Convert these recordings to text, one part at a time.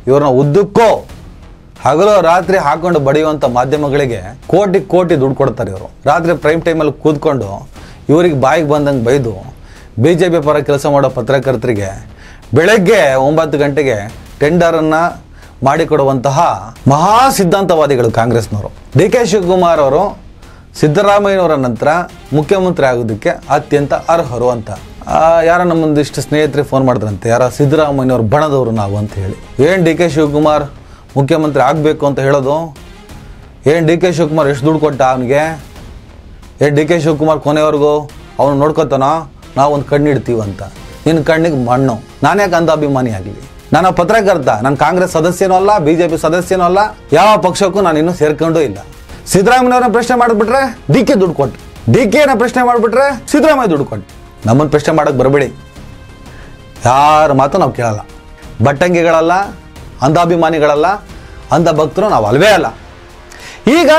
ಇವ್ರನ್ನ ಉದ್ದಕ್ಕೋ ಹಗಲು ರಾತ್ರಿ ಹಾಕೊಂಡು ಬಡಿಯುವಂಥ ಮಾಧ್ಯಮಗಳಿಗೆ ಕೋಟಿ ಕೋಟಿ ದುಡ್ಡು ಕೊಡ್ತಾರೆ ಇವರು. ರಾತ್ರಿ ಪ್ರೈಮ್ ಟೈಮಲ್ಲಿ ಕೂತ್ಕೊಂಡು ಇವರಿಗೆ ಬಾಯಿಗೆ ಬಂದಂಗೆ ಬೈದು BJP ಪರ ಕೆಲಸ ಮಾಡೋ ಪತ್ರಕರ್ತರಿಗೆ ಬೆಳಗ್ಗೆ 9 ಗಂಟೆಗೆ ಟೆಂಡರನ್ನು ಮಾಡಿಕೊಡುವಂತಹ ಮಹಾ ಸಿದ್ಧಾಂತವಾದಿಗಳು ಕಾಂಗ್ರೆಸ್ನವರು. DK ಶಿವಕುಮಾರ್ ಅವರು ಸಿದ್ದರಾಮಯ್ಯನವರ ನಂತರ ಮುಖ್ಯಮಂತ್ರಿ ಆಗೋದಕ್ಕೆ ಅತ್ಯಂತ ಅರ್ಹರು ಅಂತ ಯಾರೋ ನಮ್ಮೊಂದಿಷ್ಟು ಸ್ನೇಹಿತರಿಗೆ ಫೋನ್ ಮಾಡಿದ್ರಂತೆ, ಯಾರೋ ಸಿದ್ದರಾಮಯ್ಯನವ್ರ ಬಣದವರು ನಾವು ಅಂತ ಹೇಳಿ. ಏನು DK ಶಿವಕುಮಾರ್ ಮುಖ್ಯಮಂತ್ರಿ ಆಗಬೇಕು ಅಂತ ಹೇಳೋದು? ಏನು DK ಶಿವಕುಮಾರ್ ಎಷ್ಟು ದುಡ್ಡು ಕೊಟ್ಟ ಅವನಿಗೆ? ಏನು DK ಶಿವಕುಮಾರ್ ಕೊನೆವರೆಗೂ ಅವನು ನೋಡ್ಕೊತಾನೋ ನಾವು ಒಂದು ಕಣ್ಣಿಡ್ತೀವಂತ? ನಿನ್ನ ಕಣ್ಣಿಗೆ ಮಣ್ಣು. ನಾನ್ಯಾಕೆ ಅಂಧಾಭಿಮಾನಿ ಆಗಲಿ? ನಾನು ಪತ್ರಕರ್ತ, ನಾನು ಕಾಂಗ್ರೆಸ್ ಸದಸ್ಯನೂ ಅಲ್ಲ, BJP ಸದಸ್ಯನೂ ಅಲ್ಲ, ಯಾವ ಪಕ್ಷಕ್ಕೂ ನಾನು ಇನ್ನೂ ಸೇರ್ಕೊಂಡೂ ಇಲ್ಲ. ಸಿದ್ದರಾಮಯ್ಯವ್ರನ್ನ ಪ್ರಶ್ನೆ ಮಾಡಿಬಿಟ್ರೆ DK ದುಡ್ಡು ಕೊಟ್ಟು, DKನ ಪ್ರಶ್ನೆ ಮಾಡಿಬಿಟ್ರೆ ಸಿದ್ದರಾಮಯ್ಯ ದುಡ್ಡು ಕೊಟ್ಟು. ನಮ್ಮನ್ನು ಪ್ರಶ್ನೆ ಮಾಡೋಕ್ಕೆ ಬರಬೇಡಿ, ಯಾರ ಮಾತು ನಾವು ಕೇಳಲ್ಲ. ಬಟ್ಟಂಗಿಗಳಲ್ಲ, ಅಂಧಾಭಿಮಾನಿಗಳಲ್ಲ, ಅಂಧ ಭಕ್ತರು ನಾವು ಅಲ್ವೇ ಅಲ್ಲ. ಈಗ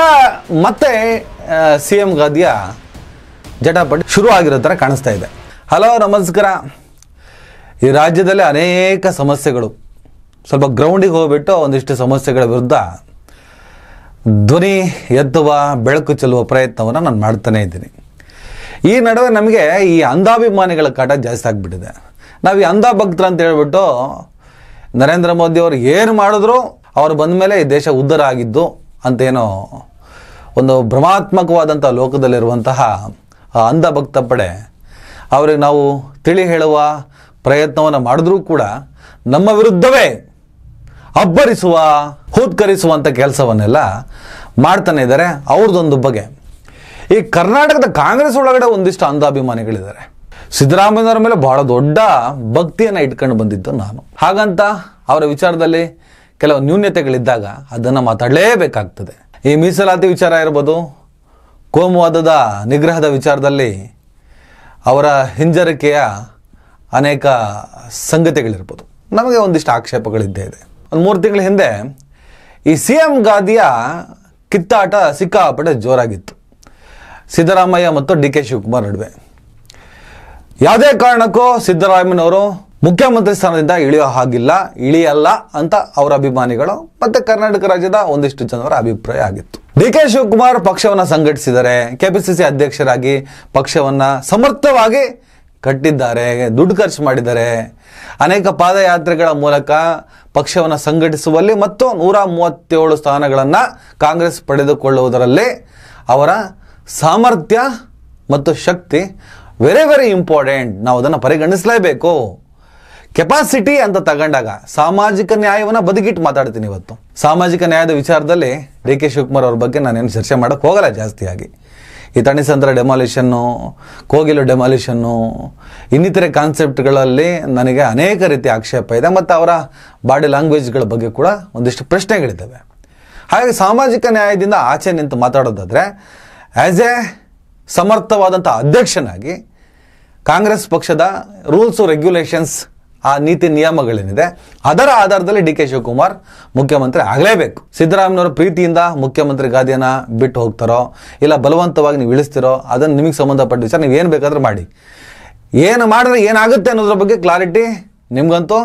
ಮತ್ತೆ CM ಗಾದಿಯ ಜಟಾಪಟಿ ಶುರು ಆಗಿರೋ ಥರ ಕಾಣಿಸ್ತಾ ಇದೆ. ಹಲೋ ನಮಸ್ಕಾರ. ಈ ರಾಜ್ಯದಲ್ಲಿ ಅನೇಕ ಸಮಸ್ಯೆಗಳು, ಸ್ವಲ್ಪ ಗ್ರೌಂಡಿಗೆ ಹೋಗ್ಬಿಟ್ಟು ಒಂದಿಷ್ಟು ಸಮಸ್ಯೆಗಳ ವಿರುದ್ಧ ಧ್ವನಿ ಎತ್ತುವ, ಬೆಳಕು ಚೆಲ್ಲುವ ಪ್ರಯತ್ನವನ್ನು ನಾನು ಮಾಡ್ತಾನೆ ಇದ್ದೀನಿ. ಈ ನಡುವೆ ನಮಗೆ ಈ ಅಂಧಾಭಿಮಾನಿಗಳ ಕಾಟ ಜಾಸ್ತಿ ಆಗಿಬಿಟ್ಟಿದೆ. ನಾವು ಈ ಅಂಧ ಭಕ್ತರು ಅಂತ ಹೇಳ್ಬಿಟ್ಟು ನರೇಂದ್ರ ಮೋದಿ ಅವರು ಏನು ಮಾಡಿದ್ರು ಅವ್ರು ಬಂದ ಮೇಲೆ ಈ ದೇಶ ಉದ್ಧಾರ ಆಗಿದ್ದು ಅಂತೇನೋ ಒಂದು ಭ್ರಮಾತ್ಮಕವಾದಂಥ ಲೋಕದಲ್ಲಿರುವಂತಹ ಅಂಧ ಭಕ್ತ ಪಡೆ ಅವ್ರಿಗೆ ನಾವು ತಿಳಿ ಹೇಳುವ ಪ್ರಯತ್ನವನ್ನು ಮಾಡಿದ್ರೂ ಕೂಡ ನಮ್ಮ ವಿರುದ್ಧವೇ ಅಬ್ಬರಿಸುವ, ಹೂತ್ಕರಿಸುವಂಥ ಕೆಲಸವನ್ನೆಲ್ಲ ಮಾಡ್ತಾನೆ ಇದ್ದಾರೆ. ಅವ್ರದ್ದೊಂದು ಬಗೆ. ಈ ಕರ್ನಾಟಕದ ಕಾಂಗ್ರೆಸ್ ಒಳಗಡೆ ಒಂದಿಷ್ಟು ಅಂಧಾಭಿಮಾನಿಗಳಿದ್ದಾರೆ. ಸಿದ್ದರಾಮಯ್ಯನವರ ಮೇಲೆ ಬಹಳ ದೊಡ್ಡ ಭಕ್ತಿಯನ್ನು ಇಟ್ಕೊಂಡು ಬಂದಿದ್ದು ನಾನು. ಹಾಗಂತ ಅವರ ವಿಚಾರದಲ್ಲಿ ಕೆಲವು ನ್ಯೂನ್ಯತೆಗಳಿದ್ದಾಗ ಅದನ್ನು ಮಾತಾಡಲೇಬೇಕಾಗ್ತದೆ. ಈ ಮೀಸಲಾತಿ ವಿಚಾರ ಇರ್ಬೋದು, ಕೋಮುವಾದದ ನಿಗ್ರಹದ ವಿಚಾರದಲ್ಲಿ ಅವರ ಹಿಂಜರಿಕೆಯ ಅನೇಕ ಸಂಗತಿಗಳಿರ್ಬೋದು. ನಮಗೆ ಒಂದಿಷ್ಟು ಆಕ್ಷೇಪಗಳಿದ್ದೇ ಇದೆ. ಒಂದು 3 ತಿಂಗಳ ಹಿಂದೆ ಈ CM ಗಾದಿಯ ಕಿತ್ತಾಟ ಸಿಕ್ಕಾಪಟ್ಟೆ ಜೋರಾಗಿತ್ತು ಸಿದ್ದರಾಮಯ್ಯ ಮತ್ತು DK ಶಿವಕುಮಾರ್ ನಡುವೆ. ಯಾವುದೇ ಕಾರಣಕ್ಕೂ ಸಿದ್ದರಾಮಯ್ಯನವರು ಮುಖ್ಯಮಂತ್ರಿ ಸ್ಥಾನದಿಂದ ಇಳಿಯಲ್ಲ ಅಂತ ಅವರ ಅಭಿಮಾನಿಗಳು ಮತ್ತು ಕರ್ನಾಟಕ ರಾಜ್ಯದ ಒಂದಿಷ್ಟು ಜನರ ಅಭಿಪ್ರಾಯ ಆಗಿತ್ತು. DK ಶಿವಕುಮಾರ್ ಪಕ್ಷವನ್ನು ಸಂಘಟಿಸಿದ್ದಾರೆ, KPCC ಅಧ್ಯಕ್ಷರಾಗಿ ಪಕ್ಷವನ್ನು ಸಮರ್ಥವಾಗಿ ಕಟ್ಟಿದ್ದಾರೆ, ದುಡ್ಡು ಖರ್ಚು ಮಾಡಿದ್ದಾರೆ, ಅನೇಕ ಪಾದಯಾತ್ರೆಗಳ ಮೂಲಕ ಪಕ್ಷವನ್ನು ಸಂಘಟಿಸುವಲ್ಲಿ ಮತ್ತು 137 ಸ್ಥಾನಗಳನ್ನು ಕಾಂಗ್ರೆಸ್ ಪಡೆದುಕೊಳ್ಳುವುದರಲ್ಲಿ ಅವರ ಸಾಮರ್ಥ್ಯ ಮತ್ತು ಶಕ್ತಿ ವೆರಿ ವೆರಿ ಇಂಪಾರ್ಟೆಂಟ್. ನಾವು ಅದನ್ನು ಪರಿಗಣಿಸಲೇಬೇಕು. ಕೆಪಾಸಿಟಿ ಅಂತ ತಗೊಂಡಾಗ ಸಾಮಾಜಿಕ ನ್ಯಾಯವನ್ನು ಬದಿಗಿಟ್ಟು ಮಾತಾಡ್ತೀನಿ ಇವತ್ತು. ಸಾಮಾಜಿಕ ನ್ಯಾಯದ ವಿಚಾರದಲ್ಲಿ DK ಶಿವಕುಮಾರ್ ಅವ್ರ ಬಗ್ಗೆ ನಾನೇನು ಚರ್ಚೆ ಮಾಡೋಕ್ಕೆ ಹೋಗಲ್ಲ ಜಾಸ್ತಿಯಾಗಿ. ಈ ತಣಿಸಂದ್ರ ಡೆಮಾಲಿಷನ್ನು, ಕೋಗಿಲು ಡೆಮಾಲಿಷನ್ನು, ಇನ್ನಿತರೆ ಕಾನ್ಸೆಪ್ಟ್ಗಳಲ್ಲಿ ನನಗೆ ಅನೇಕ ರೀತಿಯ ಆಕ್ಷೇಪ ಇದೆ ಮತ್ತು ಅವರ ಬಾಡಿ ಲ್ಯಾಂಗ್ವೇಜ್ಗಳ ಬಗ್ಗೆ ಕೂಡ ಒಂದಿಷ್ಟು ಪ್ರಶ್ನೆಗಳಿದ್ದಾವೆ. ಹಾಗಾಗಿ ಸಾಮಾಜಿಕ ನ್ಯಾಯದಿಂದ ಆಚೆ ನಿಂತು ಮಾತಾಡೋದಾದರೆ ಆ್ಯಸ್ ಎ ಸಮರ್ಥವಾದಂಥ ಅಧ್ಯಕ್ಷನಾಗಿ ಕಾಂಗ್ರೆಸ್ ಪಕ್ಷದ ರೂಲ್ಸು ರೆಗ್ಯುಲೇಷನ್ಸ್, ಆ ನೀತಿ ನಿಯಮಗಳೇನಿದೆ ಅದರ ಆಧಾರದಲ್ಲಿ DK ಶಿವಕುಮಾರ್ ಮುಖ್ಯಮಂತ್ರಿ ಆಗಲೇಬೇಕು. ಸಿದ್ದರಾಮಯ್ಯನವರ ಪ್ರೀತಿಯಿಂದ ಮುಖ್ಯಮಂತ್ರಿ ಗಾದಿಯನ್ನು ಬಿಟ್ಟು ಹೋಗ್ತಾರೋ ಇಲ್ಲ ಬಲವಂತವಾಗಿ ನೀವು ಇಳಿಸ್ತಿರೋ ಅದನ್ನು ನಿಮಗೆ ಸಂಬಂಧಪಟ್ಟ ವಿಚಾರ, ನೀವು ಏನು ಬೇಕಾದರೂ ಮಾಡಿ. ಏನು ಮಾಡಿದ್ರೆ ಏನಾಗುತ್ತೆ ಅನ್ನೋದ್ರ ಬಗ್ಗೆ ಕ್ಲಾರಿಟಿ ನಿಮಗಂತೂ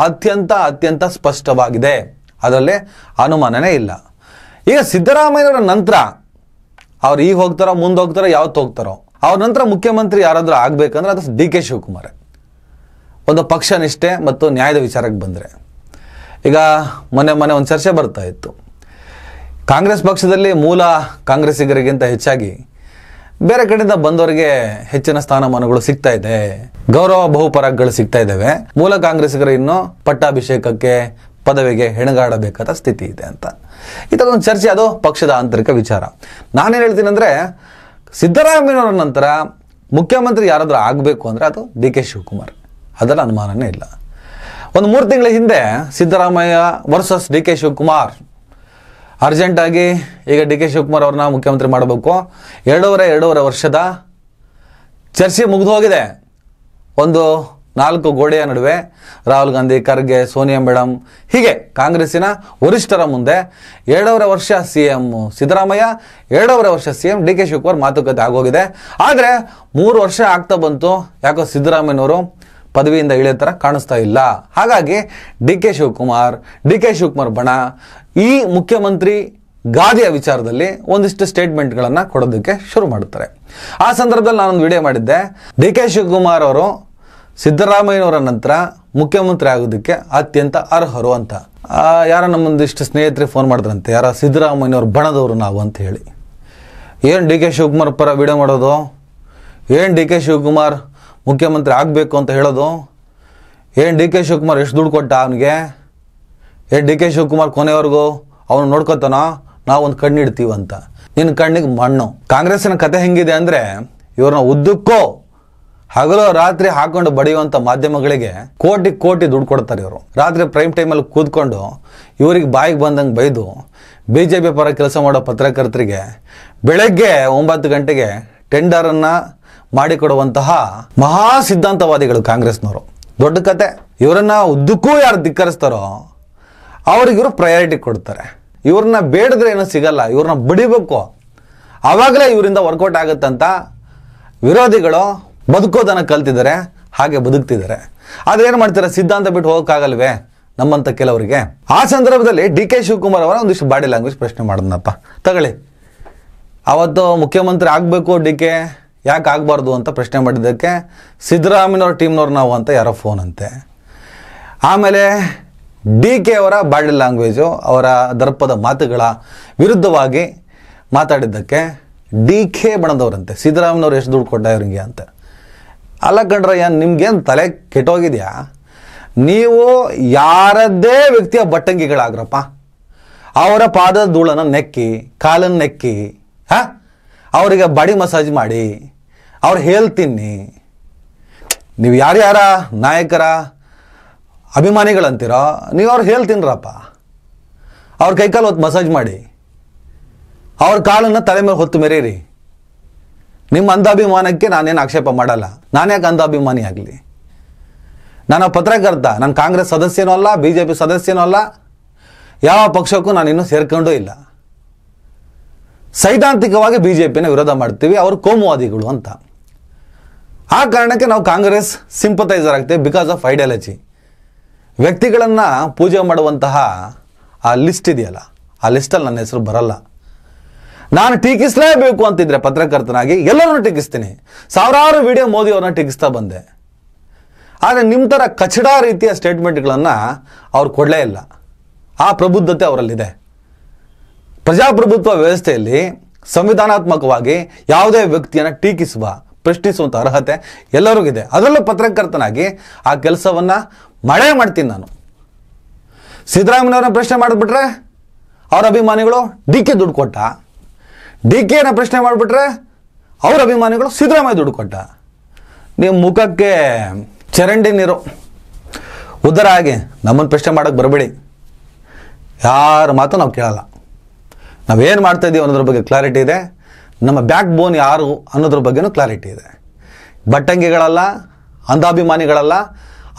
ಅತ್ಯಂತ ಸ್ಪಷ್ಟವಾಗಿದೆ, ಅದರಲ್ಲಿ ಅನುಮಾನನೇ ಇಲ್ಲ. ಈಗ ಸಿದ್ದರಾಮಯ್ಯನವರ ನಂತರ ಅವ್ರು ಈಗ ಹೋಗ್ತಾರೋ, ಮುಂದೆ ಹೋಗ್ತಾರೋ, ಯಾವತ್ತು ಹೋಗ್ತಾರೋ, ಅವ್ರ ನಂತರ ಮುಖ್ಯಮಂತ್ರಿ ಯಾರಾದರೂ ಆಗಬೇಕಂದ್ರೆ ಅದು DK ಶಿವಕುಮಾರ್. ಒಂದು ಪಕ್ಷ ನಿಷ್ಠೆ ಮತ್ತು ನ್ಯಾಯದ ವಿಚಾರಕ್ಕೆ ಬಂದರೆ, ಈಗ ಮೊನ್ನೆ ಒಂದು ಚರ್ಚೆ ಬರ್ತಾ ಇತ್ತು. ಕಾಂಗ್ರೆಸ್ ಪಕ್ಷದಲ್ಲಿ ಮೂಲ ಕಾಂಗ್ರೆಸ್ಸಿಗರಿಗಿಂತ ಹೆಚ್ಚಾಗಿ ಬೇರೆ ಕಡೆಯಿಂದ ಬಂದವರಿಗೆ ಹೆಚ್ಚಿನ ಸ್ಥಾನಮಾನಗಳು ಸಿಗ್ತಾ ಇದೆ, ಗೌರವ ಬಹುಪರಾಗಗಳು ಸಿಗ್ತಾ ಇದ್ದಾವೆ. ಮೂಲ ಕಾಂಗ್ರೆಸ್ಸಿಗರು ಇನ್ನೂ ಪಟ್ಟಾಭಿಷೇಕಕ್ಕೆ, ಪದವಿಗೆ ಹೆಣಗಾಡಬೇಕಾದ ಸ್ಥಿತಿ ಇದೆ ಅಂತ ಈ ಥರದೊಂದು ಚರ್ಚೆ. ಅದು ಪಕ್ಷದ ಆಂತರಿಕ ವಿಚಾರ. ನಾನೇನು ಹೇಳ್ತೀನಿ ಅಂದರೆ, ಸಿದ್ದರಾಮಯ್ಯನವರ ನಂತರ ಮುಖ್ಯಮಂತ್ರಿ ಯಾರಾದರೂ ಆಗಬೇಕು ಅಂದರೆ ಅದು DK ಶಿವಕುಮಾರ್, ಅದರ ಅನುಮಾನನೇ ಇಲ್ಲ. ಒಂದು 3 ತಿಂಗಳ ಹಿಂದೆ ಸಿದ್ದರಾಮಯ್ಯ ವರ್ಸಸ್ DK ಶಿವಕುಮಾರ್, ಅರ್ಜೆಂಟಾಗಿ ಈಗ DK ಶಿವಕುಮಾರ್ ಅವ್ರನ್ನ ಮುಖ್ಯಮಂತ್ರಿ ಮಾಡಬೇಕು. 2.5 ವರ್ಷದ ಚರ್ಚೆ ಮುಗಿದು ಹೋಗಿದೆ. ಒಂದು 4 ಗೋಡೆಯ ನಡುವೆ ರಾಹುಲ್ ಗಾಂಧಿ, ಖರ್ಗೆ, ಸೋನಿಯಾ ಮೇಡಮ್, ಹೀಗೆ ಕಾಂಗ್ರೆಸ್ಸಿನ ವರಿಷ್ಠರ ಮುಂದೆ 2.5 ವರ್ಷ CM ಸಿದ್ದರಾಮಯ್ಯ, 2.5 ವರ್ಷ CM DK ಶಿವಕುಮಾರ್ ಮಾತುಕತೆ ಆಗೋಗಿದೆ. ಆದರೆ 3 ವರ್ಷ ಆಗ್ತಾ ಬಂತು, ಯಾಕೋ ಸಿದ್ದರಾಮಯ್ಯನವರು ಪದವಿಯಿಂದ ಇಳಿಯೋ ಥರ ಕಾಣಿಸ್ತಾ ಇಲ್ಲ. ಹಾಗಾಗಿ ಡಿ ಕೆ ಶಿವಕುಮಾರ್ ಬಣ ಈ ಮುಖ್ಯಮಂತ್ರಿ ಗಾದಿಯ ವಿಚಾರದಲ್ಲಿ ಒಂದಿಷ್ಟು ಸ್ಟೇಟ್ಮೆಂಟ್ಗಳನ್ನು ಕೊಡೋದಕ್ಕೆ ಶುರು ಮಾಡುತ್ತಾರೆ. ಆ ಸಂದರ್ಭದಲ್ಲಿ ನಾನೊಂದು ವಿಡಿಯೋ ಮಾಡಿದ್ದೆ. ಡಿ ಕೆ ಶಿವಕುಮಾರ್ ಅವರು ಸಿದ್ದರಾಮಯ್ಯನವರ ನಂತರ ಮುಖ್ಯಮಂತ್ರಿ ಆಗೋದಕ್ಕೆ ಅತ್ಯಂತ ಅರ್ಹರು ಅಂತ. ಯಾರೋ ನಮ್ಮೊಂದಿಷ್ಟು ಸ್ನೇಹಿತರಿಗೆ ಫೋನ್ ಮಾಡಿದ್ರಂತೆ, ಯಾರೋ ಸಿದ್ದರಾಮಯ್ಯನವ್ರ ಬಣದವರು ನಾವು ಅಂತ ಹೇಳಿ. ಏನು ಡಿ ಕೆ ಶಿವಕುಮಾರ್ ಪರ ವಿಡಿಯೋ ಮಾಡೋದು, ಏನು ಡಿ ಕೆ ಶಿವಕುಮಾರ್ ಮುಖ್ಯಮಂತ್ರಿ ಆಗಬೇಕು ಅಂತ ಹೇಳೋದು, ಏನು ಡಿ ಕೆ ಶಿವಕುಮಾರ್ ಎಷ್ಟು ದುಡ್ಡು ಕೊಟ್ಟ ಅವನಿಗೆ, ಏನು ಡಿ ಕೆ ಶಿವಕುಮಾರ್ ಕೊನೆವರೆಗೂ ಅವನು ನೋಡ್ಕೊತಾನೋ, ನಾವು ಒಂದು ಕಣ್ಣು ಇಡ್ತೀವಂತ. ನಿನ್ನ ಕಣ್ಣಿಗೆ ಮಣ್ಣು. ಕಾಂಗ್ರೆಸ್ಸಿನ ಕತೆ ಹೆಂಗಿದೆ ಅಂದರೆ, ಇವ್ರನ್ನ ಉದ್ದಕ್ಕೋ ಹಗಲು ರಾತ್ರಿ ಹಾಕೊಂಡು ಬಡಿಯುವಂಥ ಮಾಧ್ಯಮಗಳಿಗೆ ಕೋಟಿ ದುಡ್ಡು ಕೊಡ್ತಾರೆ ಇವರು. ರಾತ್ರಿ ಪ್ರೈಮ್ ಟೈಮಲ್ಲಿ ಕೂತ್ಕೊಂಡು ಇವ್ರಿಗೆ ಬಾಯಿಗೆ ಬಂದಂಗೆ ಬೈದು BJP ಪರ ಕೆಲಸ ಮಾಡೋ ಪತ್ರಕರ್ತರಿಗೆ ಬೆಳಗ್ಗೆ 9 ಗಂಟೆಗೆ ಟೆಂಡರನ್ನು ಮಾಡಿಕೊಡುವಂತಹ ಮಹಾ ಸಿದ್ಧಾಂತವಾದಿಗಳು ಕಾಂಗ್ರೆಸ್ನವರು. ದೊಡ್ಡ ಕತೆ. ಇವರನ್ನ ಉದ್ದಕ್ಕೂ ಯಾರು ಧಿಕ್ಕರಿಸ್ತಾರೋ ಅವ್ರಿಗಿವರು ಪ್ರಯಾರಿಟಿ ಕೊಡ್ತಾರೆ. ಇವ್ರನ್ನ ಬೇಡಿದ್ರೆ ಏನೂ ಸಿಗಲ್ಲ, ಇವ್ರನ್ನ ಬಡಿಬೇಕು, ಆವಾಗಲೇ ಇವರಿಂದ ವರ್ಕೌಟ್ ಆಗುತ್ತಂತ ವಿರೋಧಿಗಳು ಬದುಕೋದನ್ನು ಕಲ್ತಿದ್ದಾರೆ, ಹಾಗೆ ಬದುಕ್ತಿದ್ದಾರೆ. ಆದರೆ ಏನು ಮಾಡ್ತಾರೆ, ಸಿದ್ಧಾಂತ ಬಿಟ್ಟು ಹೋಗೋಕ್ಕಾಗಲ್ವೇ ನಮ್ಮಂಥ ಕೆಲವರಿಗೆ. ಆ ಸಂದರ್ಭದಲ್ಲಿ ಡಿ ಕೆ ಶಿವಕುಮಾರ್ ಅವರ ಒಂದಿಷ್ಟು ಬಾಡಿ ಲ್ಯಾಂಗ್ವೇಜ್ ಪ್ರಶ್ನೆ ಮಾಡೋಣಪ್ಪ, ತಗೊಳ್ಳಿ. ಅವತ್ತು ಮುಖ್ಯಮಂತ್ರಿ ಆಗಬೇಕು ಡಿ ಕೆ, ಯಾಕೆ ಆಗಬಾರ್ದು ಅಂತ ಪ್ರಶ್ನೆ ಮಾಡಿದ್ದಕ್ಕೆ ಸಿದ್ದರಾಮಯ್ಯನವ್ರ ಟೀಮ್ನವ್ರು ನಾವು ಅಂತ ಯಾರೋ ಫೋನ್ ಅಂತೆ. ಆಮೇಲೆ ಡಿ ಕೆ ಅವರ ಬಾಡಿ ಲ್ಯಾಂಗ್ವೇಜು, ಅವರ ದರ್ಪದ ಮಾತುಗಳ ವಿರುದ್ಧವಾಗಿ ಮಾತಾಡಿದ್ದಕ್ಕೆ ಡಿ ಕೆ ಬಣದವರಂತೆ ಸಿದ್ದರಾಮಯ್ಯನವ್ರು ಎಷ್ಟು ದುಡ್ಡು ಕೊಟ್ಟ ಇವ್ರಿಗೆ ಅಂತ. ಅಲ್ಲ ಕಣ್ರಯ್ಯ, ನಿಮ್ಗೇನು ತಲೆ ಕೆಟ್ಟೋಗಿದೆಯಾ? ನೀವು ಯಾರದ್ದೇ ವ್ಯಕ್ತಿಯ ಬಟ್ಟಂಗಿಗಳಾಗ್ರಪ್ಪ, ಅವರ ಪಾದದ ಧೂಳನ್ನು ನೆಕ್ಕಿ, ಕಾಲನ್ನು ನೆಕ್ಕಿ, ಅವರಿಗೆ ಬಾಡಿ ಮಸಾಜ್ ಮಾಡಿ, ಅವ್ರ ಹೇಲ್ ತಿನ್ನಿ. ನೀವು ಯಾರ್ಯಾರ ನಾಯಕರ ಅಭಿಮಾನಿಗಳಂತೀರೋ ನೀವು ಅವ್ರು ಹೇಲ್ ತಿನ್ರಪ್ಪ. ಅವ್ರ ಕೈಕಾಲು ಹೊತ್ತು ಮಸಾಜ್ ಮಾಡಿ, ಅವ್ರ ಕಾಲನ್ನು ತಲೆ ಮೇಲೆ ಹೊತ್ತು ಮೆರೀರಿ. ನಿಮ್ಮ ಅಂಧಾಭಿಮಾನಕ್ಕೆ ನಾನೇನು ಆಕ್ಷೇಪ ಮಾಡಲ್ಲ. ನಾನ್ಯಾಕೆ ಅಂಧಾಭಿಮಾನಿ ಆಗಲಿ? ನಾನು ಪತ್ರಕರ್ತ, ನಾನು ಕಾಂಗ್ರೆಸ್ ಸದಸ್ಯನೂ ಅಲ್ಲ, BJP ಸದಸ್ಯನೂ ಅಲ್ಲ, ಯಾವ ಪಕ್ಷಕ್ಕೂ ನಾನು ಇನ್ನೂ ಸೇರ್ಕೊಂಡೂ ಇಲ್ಲ. ಸೈದ್ಧಾಂತಿಕವಾಗಿ BJPನ ವಿರೋಧ ಮಾಡ್ತೀವಿ, ಅವರು ಕೋಮುವಾದಿಗಳು ಅಂತ. ಆ ಕಾರಣಕ್ಕೆ ನಾವು Congress sympathiser ಆಗ್ತೇವೆ, because of ideology. ವ್ಯಕ್ತಿಗಳನ್ನು ಪೂಜೆ ಮಾಡುವಂತಹ ಆ ಲಿಸ್ಟ್ ಇದೆಯಲ್ಲ, ಆ ಲಿಸ್ಟಲ್ಲಿ ನನ್ನ ಹೆಸರು ಬರಲ್ಲ. ನಾನು ಟೀಕಿಸಲೇಬೇಕು ಅಂತಿದ್ರೆ ಪತ್ರಕರ್ತನಾಗಿ ಎಲ್ಲರನ್ನೂ ಟೀಕಿಸ್ತೀನಿ. ಸಾವಿರಾರು ವಿಡಿಯೋ ಮೋದಿ ಅವ್ರನ್ನ ಟೀಕಿಸ್ತಾ ಬಂದೆ. ಆದರೆ ನಿಮ್ಮ ಥರ ಕಚಡಾ ರೀತಿಯ ಸ್ಟೇಟ್ಮೆಂಟ್ಗಳನ್ನು ಅವ್ರು ಕೊಡಲೇ ಇಲ್ಲ. ಆ ಪ್ರಬುದ್ಧತೆ ಅವರಲ್ಲಿದೆ. ಪ್ರಜಾಪ್ರಭುತ್ವ ವ್ಯವಸ್ಥೆಯಲ್ಲಿ ಸಂವಿಧಾನಾತ್ಮಕವಾಗಿ ಯಾವುದೇ ವ್ಯಕ್ತಿಯನ್ನು ಟೀಕಿಸುವ, ಪ್ರಶ್ನಿಸುವಂಥ ಅರ್ಹತೆ ಎಲ್ಲರಿಗಿದೆ. ಅದರಲ್ಲೂ ಪತ್ರಕರ್ತನಾಗಿ ಆ ಕೆಲಸವನ್ನು ಮಾಡ್ತೀನಿ ನಾನು. ಸಿದ್ದರಾಮಯ್ಯವ್ರನ್ನ ಪ್ರಶ್ನೆ ಮಾಡಿಬಿಟ್ರೆ ಅವ್ರ ಅಭಿಮಾನಿಗಳು ಡಿ ಕೆ ದುಡ್ಡು ಕೊಟ್ಟ, ಡಿ ಕೆನ ಪ್ರಶ್ನೆ ಮಾಡಿಬಿಟ್ರೆ ಅವ್ರ ಅಭಿಮಾನಿಗಳು ಸಿದ್ದರಾಮಯ್ಯ ದುಡ್ಡು ಕೊಟ್ಟ. ನೀವು ಮುಖಕ್ಕೆ ಚರಂಡಿ ನೀರು ಉದ್ಧಾರ ಆಗಿ ನಮ್ಮನ್ನು ಪ್ರಶ್ನೆ ಮಾಡೋಕ್ಕೆ ಬರಬೇಡಿ. ಯಾರ ಮಾತು ನಾವು ಕೇಳಲ್ಲ. ನಾವೇನು ಮಾಡ್ತಾಯಿದ್ದೀವಿ ಅನ್ನೋದ್ರ ಬಗ್ಗೆ ಕ್ಲಾರಿಟಿ ಇದೆ. ನಮ್ಮ ಬ್ಯಾಕ್ ಬೋನ್ ಯಾರು ಅನ್ನೋದ್ರ ಬಗ್ಗೆನೂ ಕ್ಲಾರಿಟಿ ಇದೆ. ಬಟ್ಟಂಗಿಗಳಲ್ಲ, ಅಂಧಾಭಿಮಾನಿಗಳಲ್ಲ,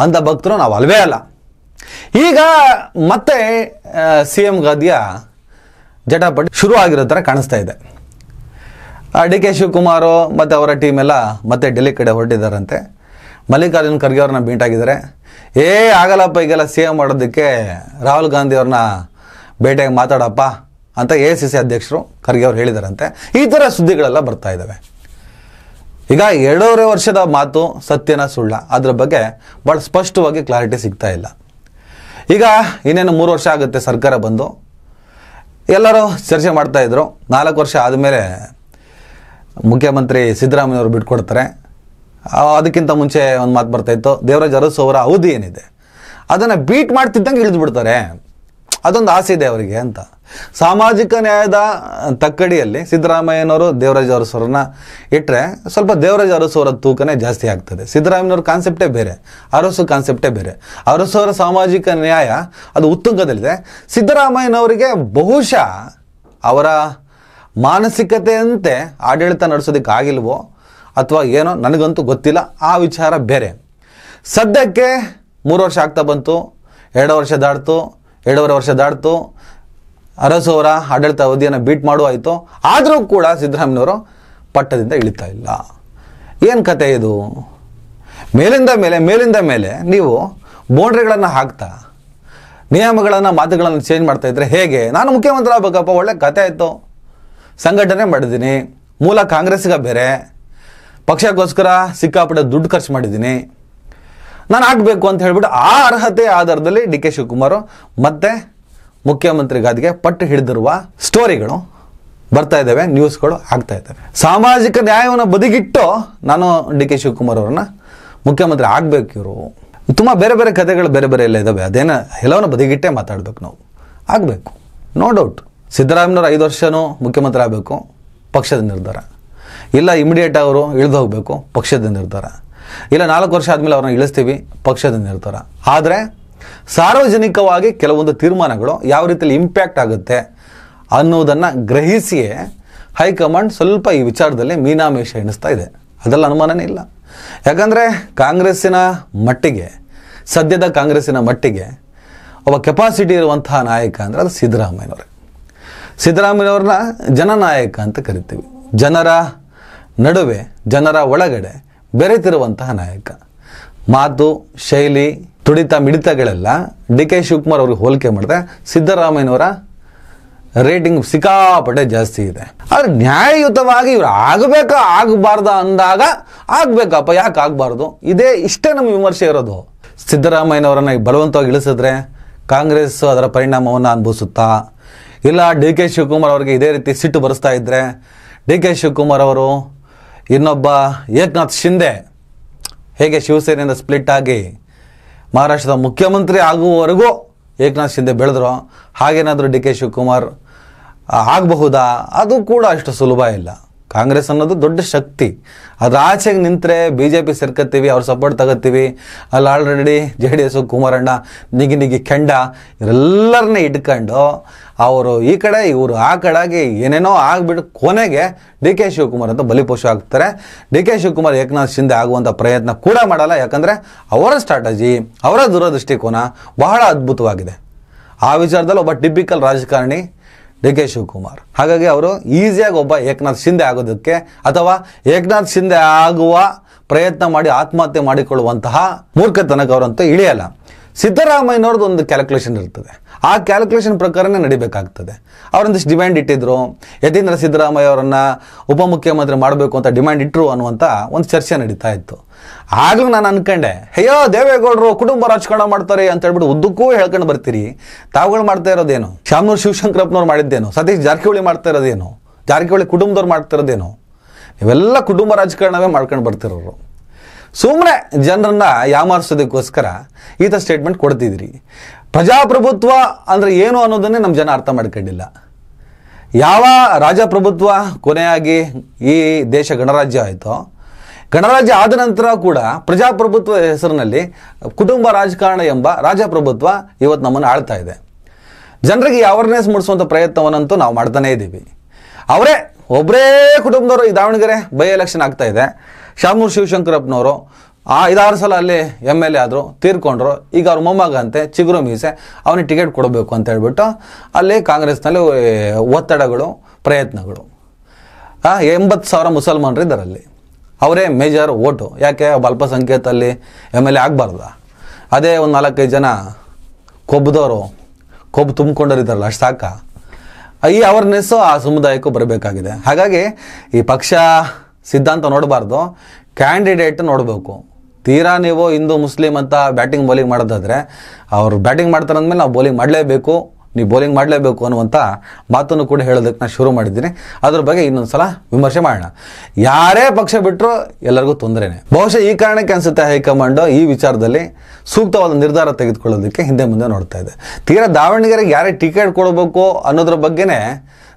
ಅಂಧ ಭಕ್ತರು ನಾವು ಅಲ್ವೇ ಅಲ್ಲ. ಈಗ ಮತ್ತೆ CM ಗಾದಿಯ ಜಟಾಪಟಿ ಶುರು ಆಗಿರೋ ಥರ ಕಾಣಿಸ್ತಾ ಇದೆ. ಡಿ ಕೆ ಶಿವಕುಮಾರು ಮತ್ತು ಅವರ ಟೀಮ್ ಎಲ್ಲ ಮತ್ತೆ ಡೆಲ್ಲಿ ಕಡೆ ಹೊರಟಿದ್ದಾರಂತೆ. ಮಲ್ಲಿಕಾರ್ಜುನ್ ಖರ್ಗೆ ಅವ್ರನ್ನ ಮೀಟ್ ಆಗಿದ್ದಾರೆ. ಆಗಲ್ಲಪ್ಪ ಈಗೆಲ್ಲ CM ಮಾಡೋದಕ್ಕೆ ರಾಹುಲ್ ಗಾಂಧಿ ಅವ್ರನ್ನ ಭೇಟಿಯಾಗಿ ಮಾತಾಡಪ್ಪ ಅಂತ AICC ಅಧ್ಯಕ್ಷರು ಖರ್ಗೆ ಅವ್ರು ಹೇಳಿದಾರಂತೆ. ಈ ಥರ ಸುದ್ದಿಗಳೆಲ್ಲ ಬರ್ತಾ ಇದ್ದಾವೆ. ಈಗ 2.5 ವರ್ಷದ ಮಾತು ಸತ್ಯನ ಸುಳ್ಳ, ಅದ್ರ ಬಗ್ಗೆ ಭಾಳ ಸ್ಪಷ್ಟವಾಗಿ ಕ್ಲಾರಿಟಿ ಸಿಗ್ತಾ ಇಲ್ಲ. ಈಗ ಇನ್ನೇನು 3 ವರ್ಷ ಆಗುತ್ತೆ ಸರ್ಕಾರ ಬಂದು. ಎಲ್ಲರೂ ಚರ್ಚೆ ಮಾಡ್ತಾಯಿದ್ರು. 4 ವರ್ಷ ಆದಮೇಲೆ ಮುಖ್ಯಮಂತ್ರಿ ಸಿದ್ದರಾಮಯ್ಯವರು ಬಿಟ್ಕೊಡ್ತಾರೆ. ಅದಕ್ಕಿಂತ ಮುಂಚೆ ಒಂದು ಮಾತು ಬರ್ತಾಯಿತ್ತು, ದೇವರಾಜ್ ಅರಸು ಅವರ ಅವಧಿ ಏನಿದೆ ಅದನ್ನು ಬೀಟ್ ಮಾಡ್ತಿದ್ದಂಗೆ ಇಳಿದು ಬಿಡ್ತಾರೆ, ಅದೊಂದು ಆಸೆ ಇದೆ ಅವರಿಗೆ ಅಂತ. ಸಾಮಾಜಿಕ ನ್ಯಾಯದ ತಕ್ಕಡಿಯಲ್ಲಿ ಸಿದ್ದರಾಮಯ್ಯನವರು ದೇವರಾಜ್ ಅರಸವ್ರನ್ನ ಇಟ್ಟರೆ ಸ್ವಲ್ಪ ದೇವರಾಜ್ ಅರಸವರ ತೂಕನೇ ಜಾಸ್ತಿ ಆಗ್ತದೆ. ಸಿದ್ದರಾಮಯ್ಯನವ್ರ ಕಾನ್ಸೆಪ್ಟೇ ಬೇರೆ, ಅರಸು ಕಾನ್ಸೆಪ್ಟೇ ಬೇರೆ. ಅರಸವರ ಸಾಮಾಜಿಕ ನ್ಯಾಯ ಅದು ಉತ್ತುಂಗದಲ್ಲಿದೆ. ಸಿದ್ದರಾಮಯ್ಯನವರಿಗೆ ಬಹುಶಃ ಅವರ ಮಾನಸಿಕತೆಯಂತೆ ಆಡಳಿತ ನಡೆಸೋದಕ್ಕೆ ಆಗಿಲ್ವೋ ಅಥವಾ ಏನೋ ನನಗಂತೂ ಗೊತ್ತಿಲ್ಲ. ಆ ವಿಚಾರ ಬೇರೆ. ಸದ್ಯಕ್ಕೆ 3 ವರ್ಷ ಆಗ್ತಾ ಬಂತು, 2 ವರ್ಷ ದಾಟ್ತು, 2.5 ವರ್ಷ ದಾಟ್ತು. ಅರಸು ಅವರ ಆಡಳಿತ ಅವಧಿಯನ್ನು ಬೀಟ್ ಮಾಡುವಾಯಿತು. ಆದರೂ ಕೂಡ ಸಿದ್ದರಾಮಯ್ಯನವರು ಪಟ್ಟದಿಂದ ಇಳಿತಾ ಇಲ್ಲ. ಏನು ಕತೆ ಇದು? ಮೇಲಿಂದ ಮೇಲೆ ನೀವು ಬೌಂಡ್ರಿಗಳನ್ನು ಹಾಕ್ತಾ ನಿಯಮಗಳನ್ನು ಮಾತುಗಳನ್ನು ಚೇಂಜ್ ಮಾಡ್ತಾ ಇದ್ರೆ ಹೇಗೆ? ನಾನು ಮುಖ್ಯಮಂತ್ರಿ ಆಗ್ಬೇಕಪ್ಪ, ಒಳ್ಳೆ ಕತೆ ಆಯಿತು, ಸಂಘಟನೆ ಮಾಡಿದ್ದೀನಿ, ಮೂಲ ಕಾಂಗ್ರೆಸ್ಸಿಗ ಬೇರೆ, ಪಕ್ಷಕ್ಕೋಸ್ಕರ ಸಿಕ್ಕಾಪಟ್ಟೆ ದುಡ್ಡು ಖರ್ಚು ಮಾಡಿದ್ದೀನಿ, ನಾನು ಆಗಬೇಕು ಅಂತ ಹೇಳ್ಬಿಟ್ಟು ಆ ಅರ್ಹತೆ ಆಧಾರದಲ್ಲಿ ಡಿ ಕೆ ಶಿವಕುಮಾರ್ ಮತ್ತೆ ಮುಖ್ಯಮಂತ್ರಿ ಗಾದಿಗೆ ಪಟ್ಟು ಹಿಡಿದಿರುವ ಸ್ಟೋರಿಗಳು ಬರ್ತಾ ಇದ್ದಾವೆ, ನ್ಯೂಸ್ಗಳು ಆಗ್ತಾ ಇದ್ದಾವೆ. ಸಾಮಾಜಿಕ ನ್ಯಾಯವನ್ನು ಬದಿಗಿಟ್ಟು ನಾನು ಡಿ ಕೆ ಶಿವಕುಮಾರ್ ಅವರನ್ನ ಮುಖ್ಯಮಂತ್ರಿ ಆಗಬೇಕು, ಇವರು ತುಂಬ ಬೇರೆ ಬೇರೆ ಕಥೆಗಳು ಬೇರೆ ಎಲ್ಲ ಇದ್ದಾವೆ, ಅದೇನ ಎಲ್ಲವನ್ನು ಬದಿಗಿಟ್ಟೇ ಮಾತಾಡಬೇಕು, ನಾವು ಆಗಬೇಕು, ನೋ ಡೌಟ್. ಸಿದ್ದರಾಮಯ್ಯನವರು 5 ವರ್ಷನೂ ಮುಖ್ಯಮಂತ್ರಿ ಆಗಬೇಕು, ಪಕ್ಷದ ನಿರ್ಧಾರ. ಇಲ್ಲ ಇಮಿಡಿಯೇಟ್ ಅವರು ಇಳಿದು ಹೋಗಬೇಕು, ಪಕ್ಷದ ನಿರ್ಧಾರ. ಇಲ್ಲ 4 ವರ್ಷ ಆದಮೇಲೆ ಅವ್ರನ್ನ ಇಳಿಸ್ತೀವಿ, ಪಕ್ಷದ ನಿರ್ಧಾರ. ಆದರೆ ಸಾರ್ವಜನಿಕವಾಗಿ ಕೆಲವೊಂದು ತೀರ್ಮಾನಗಳು ಯಾವ ರೀತಿಯಲ್ಲಿ ಇಂಪ್ಯಾಕ್ಟ್ ಆಗುತ್ತೆ ಅನ್ನೋದನ್ನು ಗ್ರಹಿಸಿಯೇ ಹೈಕಮಾಂಡ್ ಸ್ವಲ್ಪ ಈ ವಿಚಾರದಲ್ಲಿ ಮೀನಾಮೇಷ ಎಣಿಸ್ತಾ ಇದೆ. ಅದೆಲ್ಲ ಅನುಮಾನನೇ ಇಲ್ಲ. ಯಾಕಂದರೆ ಕಾಂಗ್ರೆಸ್ಸಿನ ಮಟ್ಟಿಗೆ, ಸದ್ಯದ ಕಾಂಗ್ರೆಸ್ಸಿನ ಮಟ್ಟಿಗೆ ಒಬ್ಬ ಕೆಪಾಸಿಟಿ ಇರುವಂತಹ ನಾಯಕ ಅಂದರೆ ಅದು ಸಿದ್ದರಾಮಯ್ಯನವರೇ. ಸಿದ್ದರಾಮಯ್ಯವ್ರನ್ನ ಜನನಾಯಕ ಅಂತ ಕರಿತೀವಿ. ಜನರ ನಡುವೆ, ಜನರ ಒಳಗಡೆ ಬೆರೆತಿರುವಂತಹ ನಾಯಕ. ಮಾತು, ಶೈಲಿ, ತುಡಿತ, ಮಿಡಿತಗಳೆಲ್ಲ ಡಿ ಕೆ ಶಿವಕುಮಾರ್ ಅವ್ರಿಗೆ ಹೋಲಿಕೆ ಮಾಡಿದ್ರೆ ಸಿದ್ದರಾಮಯ್ಯನವರ ರೇಟಿಂಗ್ ಸಿಕ್ಕಾಪಟ್ಟೆ ಜಾಸ್ತಿ ಇದೆ. ಆದರೆ ನ್ಯಾಯಯುತವಾಗಿ ಇವರು ಆಗಬೇಕಾ ಆಗಬಾರ್ದ ಅಂದಾಗ ಆಗಬೇಕಪ್ಪ, ಯಾಕೆ ಆಗಬಾರ್ದು, ಇಷ್ಟೇ ನಮ್ಮ ವಿಮರ್ಶೆ ಇರೋದು. ಸಿದ್ದರಾಮಯ್ಯನವರನ್ನ ಬಲವಂತವಾಗಿ ಇಳಿಸಿದ್ರೆ ಕಾಂಗ್ರೆಸ್ ಅದರ ಪರಿಣಾಮವನ್ನು ಅನುಭವಿಸುತ್ತಾ, ಇಲ್ಲ ಡಿ ಕೆ ಶಿವಕುಮಾರ್ ಅವರಿಗೆ ಇದೇ ರೀತಿ ಸಿಟ್ಟು ಬರೆಸ್ತಾ ಇದ್ದರೆ ಡಿ ಕೆ ಶಿವಕುಮಾರ್ ಅವರು ಇನ್ನೊಬ್ಬ ಏಕನಾಥ್ ಶಿಂದೆ ಹೇಗೆ ಶಿವಸೇನೆಯಿಂದ ಸ್ಪ್ಲಿಟ್ ಆಗಿ ಮಹಾರಾಷ್ಟ್ರದ ಮುಖ್ಯಮಂತ್ರಿ ಆಗುವವರೆಗೂ ಏಕನಾಥ್ ಶಿಂದೆ ಬೆಳೆದ್ರು, ಹಾಗೇನಾದರೂ ಡಿ ಕೆ ಶಿವಕುಮಾರ್ ಆಗಬಹುದಾ? ಅದು ಕೂಡ ಅಷ್ಟು ಸುಲಭ ಇಲ್ಲ. ಕಾಂಗ್ರೆಸ್ ಅನ್ನೋದು ದೊಡ್ಡ ಶಕ್ತಿ. ಅದ್ರ ಆಚೆಗೆ ನಿಂತರೆ ಬಿ ಜೆ ಪಿ ಸೇರ್ಕೊತೀವಿ, ಅವ್ರ ಸಪೋರ್ಟ್ ತಗೋತೀವಿ. ಅಲ್ಲಿ ಆಲ್ರೆಡಿ JDS ಕುಮಾರಣ್ಣ, ನಿಗಿ ಕೆಂಡ ಇವರೆಲ್ಲರನ್ನ ಇಟ್ಕೊಂಡು ಅವರು ಈ ಕಡೆ ಇವರು ಆ ಕಡೆಗೆ ಏನೇನೋ ಆಗಿಬಿಟ್ಟು ಕೊನೆಗೆ ಡಿ ಕೆ ಶಿವಕುಮಾರ್ ಅಂತ ಬಲಿಪಶು ಆಗ್ತಾರೆ. ಡಿ ಕೆ ಶಿವಕುಮಾರ್ ಏಕನಾಥ್ ಶಿಂದೆ ಆಗುವಂಥ ಪ್ರಯತ್ನ ಕೂಡ ಮಾಡಲ್ಲ. ಯಾಕಂದರೆ ಅವರ ಸ್ಟ್ರಾಟಜಿ, ಅವರ ದೂರದೃಷ್ಟಿಕೋನ ಬಹಳ ಅದ್ಭುತವಾಗಿದೆ. ಆ ವಿಚಾರದಲ್ಲಿ ಒಬ್ಬ ಟಿಪಿಕಲ್ ರಾಜಕಾರಣಿ ಡಿ ಕೆ ಶಿವಕುಮಾರ್. ಹಾಗಾಗಿ ಅವರು ಈಸಿಯಾಗಿ ಒಬ್ಬ ಏಕನಾಥ್ ಶಿಂದೆ ಆಗೋದಕ್ಕೆ ಅಥವಾ ಏಕನಾಥ್ ಶಿಂದೆ ಆಗುವ ಪ್ರಯತ್ನ ಮಾಡಿ ಆತ್ಮಹತ್ಯೆ ಮಾಡಿಕೊಳ್ಳುವಂತಹ ಮೂರ್ಖತನಕ್ಕೆ ಅವರಂತೂ ಇಳಿಯಲ್ಲ. ಸಿದ್ದರಾಮಯ್ಯನವ್ರದ್ದು ಒಂದು ಕ್ಯಾಲ್ಕುಲೇಷನ್ ಇರ್ತದೆ, ಆ ಕ್ಯಾಲ್ಕುಲೇಷನ್ ಪ್ರಕಾರನೇ ನಡಿಬೇಕಾಗ್ತದೆ. ಅವರೊಂದಿಷ್ಟು ಡಿಮ್ಯಾಂಡ್ ಇಟ್ಟಿದ್ರು, ಯತೀಂದ್ರ ಸಿದ್ದರಾಮಯ್ಯ ಅವರನ್ನು ಉಪಮುಖ್ಯಮಂತ್ರಿ ಮಾಡಬೇಕು ಅಂತ ಡಿಮ್ಯಾಂಡ್ ಇಟ್ಟರು ಅನ್ನುವಂಥ ಒಂದು ಚರ್ಚೆ ನಡೀತಾ ಇತ್ತು. ಆಗಲೂ ನಾನು ಅನ್ಕೊಂಡೆ, ಅಯ್ಯೋ ದೇವೇಗೌಡರು ಕುಟುಂಬ ರಾಜಕಾರಣ ಮಾಡ್ತಾರೆ ಅಂತ ಹೇಳ್ಬಿಟ್ಟು ಉದ್ದಕ್ಕೂ ಹೇಳ್ಕೊಂಡು ಬರ್ತೀರಿ, ತಾವುಗಳು ಮಾಡ್ತಾ ಇರೋದೇನು? ಶಾಮನೂರು ಶಿವಶಂಕರಪ್ಪನವ್ರು ಮಾಡಿದ್ದೇನು? ಸತೀಶ್ ಜಾರಕಿಹೊಳಿ ಮಾಡ್ತಾ ಇರೋದೇನು? ಜಾರಕಿಹೊಳಿ ಕುಟುಂಬದವ್ರು ಮಾಡ್ತಾ ಇರೋದೇನು? ಇವೆಲ್ಲ ಕುಟುಂಬ ರಾಜಕಾರಣವೇ ಮಾಡ್ಕೊಂಡು ಬರ್ತಿರೋರು. ಸುಮ್ಮನೆ ಜನರನ್ನ ಯಾಮಾರಿಸೋದಕ್ಕೋಸ್ಕರ ಈತ ಸ್ಟೇಟ್ಮೆಂಟ್ ಕೊಡ್ತಿದ್ರಿ. ಪ್ರಜಾಪ್ರಭುತ್ವ ಅಂದರೆ ಏನು ಅನ್ನೋದನ್ನೇ ನಮ್ಮ ಜನ ಅರ್ಥ ಮಾಡ್ಕೊಂಡಿಲ್ಲ. ಯಾವ ರಾಜಪ್ರಭುತ್ವ ಕೊನೆಯಾಗಿ ಈ ದೇಶ ಗಣರಾಜ್ಯ ಆಯಿತೋ, ಗಣರಾಜ್ಯ ಆದ ನಂತರ ಕೂಡ ಪ್ರಜಾಪ್ರಭುತ್ವ ಹೆಸರಿನಲ್ಲಿ ಕುಟುಂಬ ರಾಜಕಾರಣ ಎಂಬ ರಾಜಪ್ರಭುತ್ವ ಇವತ್ತು ನಮ್ಮನ್ನು ಆಳ್ತಾ ಇದೆ. ಜನರಿಗೆ ಅವೇರ್ನೆಸ್ ಮೂಡಿಸುವಂಥ ಪ್ರಯತ್ನವನ್ನಂತೂ ನಾವು ಮಾಡ್ತಾನೇ ಇದ್ದೀವಿ. ಒಬ್ಬರೇ ಕುಟುಂಬದವರು ಈ ದಾವಣಗೆರೆ ಬೈ ಎಲೆಕ್ಷನ್ ಆಗ್ತಾ ಇದೆ. ಶಾಮನೂರು ಶಿವಶಂಕರಪ್ಪನವರು 5-6 ಸಲ ಅಲ್ಲಿ MLA ಆದರು, ತೀರ್ಕೊಂಡ್ರು. ಈಗ ಅವ್ರ ಮೊಮ್ಮಗ ಅಂತೆ, ಚಿಗುರು ಮೀಸೆ, ಅವನಿಗೆ ಟಿಕೆಟ್ ಕೊಡಬೇಕು ಅಂತ ಹೇಳ್ಬಿಟ್ಟು ಅಲ್ಲಿ ಕಾಂಗ್ರೆಸ್ನಲ್ಲಿ ಒತ್ತಡಗಳು, ಪ್ರಯತ್ನಗಳು. 80,000 ಮುಸಲ್ಮಾನರು ಇದ್ದಾರೆ ಅಲ್ಲಿ, ಅವರೇ ಮೇಜರ್ ಓಟು. ಯಾಕೆ ಅಲ್ಪಸಂಖ್ಯಾತಲ್ಲಿ MLA ಆಗಬಾರ್ದ? ಅದೇ ಒಂದು 4-5 ಜನ ಕೊಬ್ಬು ತುಂಬಿಕೊಂಡರಿದ್ದಾರಲ್ಲ, ಅಷ್ಟು ಸಾಕ? ಈ ಅವೇರ್ನೆಸ್ಸು ಆ ಸಮುದಾಯಕ್ಕೂ ಬರಬೇಕಾಗಿದೆ. ಹಾಗಾಗಿ ಈ ಪಕ್ಷ ಸಿದ್ಧಾಂತ ನೋಡಬಾರ್ದು, ಕ್ಯಾಂಡಿಡೇಟ್ ನೋಡಬೇಕು. ತೀರಾ ನೀವು ಹಿಂದೂ ಮುಸ್ಲಿಂ ಅಂತ ಬ್ಯಾಟಿಂಗ್ ಬೌಲಿಂಗ್ ಮಾಡೋದಾದರೆ ಅವ್ರು ಬ್ಯಾಟಿಂಗ್ ಮಾಡ್ತಾರೆ ಅಂದಮೇಲೆ ನಾವು ಬೌಲಿಂಗ್ ಮಾಡಲೇಬೇಕು, ನೀವು ಬೌಲಿಂಗ್ ಮಾಡಲೇಬೇಕು ಅನ್ನುವಂಥ ಮಾತನ್ನು ಕೂಡ ಹೇಳೋದಕ್ಕೆ ನಾನು ಶುರು ಮಾಡಿದ್ದೀನಿ. ಅದ್ರ ಬಗ್ಗೆ ಇನ್ನೊಂದು ಸಲ ವಿಮರ್ಶೆ ಮಾಡೋಣ. ಯಾರೇ ಪಕ್ಷ ಬಿಟ್ಟರು ಎಲ್ಲರಿಗೂ ತೊಂದರೆನೇ. ಬಹುಶಃ ಈ ಕಾರಣಕ್ಕೆ ಅನಿಸುತ್ತೆ ಹೈಕಮಾಂಡು ಈ ವಿಚಾರದಲ್ಲಿ ಸೂಕ್ತವಾದ ನಿರ್ಧಾರ ತೆಗೆದುಕೊಳ್ಳೋದಕ್ಕೆ ಹಿಂದೆ ಮುಂದೆ ನೋಡ್ತಾ ಇದೆ. ತೀರಾ ದಾವಣಗೆರೆಗೆ ಯಾರೇ ಟಿಕೆಟ್ ಕೊಡಬೇಕು ಅನ್ನೋದ್ರ ಬಗ್ಗೆನೇ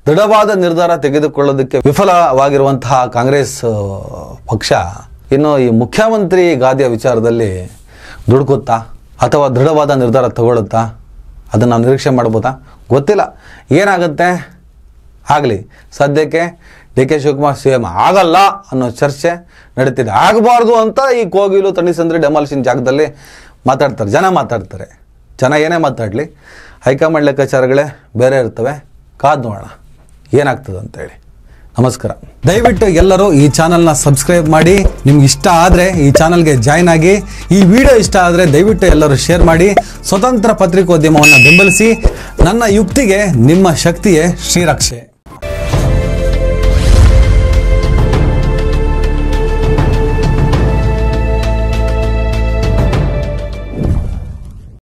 ದೃಢವಾದ ನಿರ್ಧಾರ ತೆಗೆದುಕೊಳ್ಳೋದಕ್ಕೆ ವಿಫಲವಾಗಿರುವಂತಹ ಕಾಂಗ್ರೆಸ್ ಪಕ್ಷ ಇನ್ನು ಈ ಮುಖ್ಯಮಂತ್ರಿ ಗಾದಿಯ ವಿಚಾರದಲ್ಲಿ ದುಡುಕುತ್ತಾ ಅಥವಾ ದೃಢವಾದ ನಿರ್ಧಾರ ತಗೊಳ್ಳುತ್ತಾ? ಅದನ್ನು ನಾವು ನಿರೀಕ್ಷೆ ಮಾಡ್ಬೋದಾ? ಗೊತ್ತಿಲ್ಲ. ಏನಾಗುತ್ತೆ ಆಗಲಿ. ಸದ್ಯಕ್ಕೆ ಡಿ ಕೆ ಶಿವಕುಮಾರ್ CM ಆಗಲ್ಲ ಅನ್ನೋ ಚರ್ಚೆ ನಡೀತಿದೆ. ಆಗಬಾರ್ದು ಅಂತ ಈ ಕೋಗಿಲು ತಣಿಸಂದ್ರೆ ಡೆಮಾಲಿಷನ್ ಜಾಗದಲ್ಲಿ ಮಾತಾಡ್ತಾರೆ, ಜನ ಮಾತಾಡ್ತಾರೆ. ಜನ ಏನೇ ಮಾತಾಡಲಿ, ಹೈಕಮಾಂಡ್ ಲೆಕ್ಕಾಚಾರಗಳೇ ಬೇರೆ ಇರ್ತವೆ. ಕಾದು ನೋಡೋಣ ಏನಾಗ್ತದೆ ಅಂತೇಳಿ. ನಮಸ್ಕಾರ. ದಯವಿಟ್ಟು ಎಲ್ಲರೂ ಈ ಚಾನಲ್ನ ಸಬ್ಸ್ಕ್ರೈಬ್ ಮಾಡಿ. ನಿಮ್ಗೆ ಇಷ್ಟ ಆದರೆ ಈ ಚಾನಲ್ಗೆ ಜಾಯ್ನ್ ಆಗಿ. ಈ ವಿಡಿಯೋ ಇಷ್ಟ ಆದರೆ ದಯವಿಟ್ಟು ಎಲ್ಲರೂ ಶೇರ್ ಮಾಡಿ. ಸ್ವತಂತ್ರ ಪತ್ರಿಕೋದ್ಯಮವನ್ನು ಬೆಂಬಲಿಸಿ. ನನ್ನ ಯುಕ್ತಿಗೆ ನಿಮ್ಮ ಶಕ್ತಿಯೇ ಶ್ರೀರಕ್ಷೆ.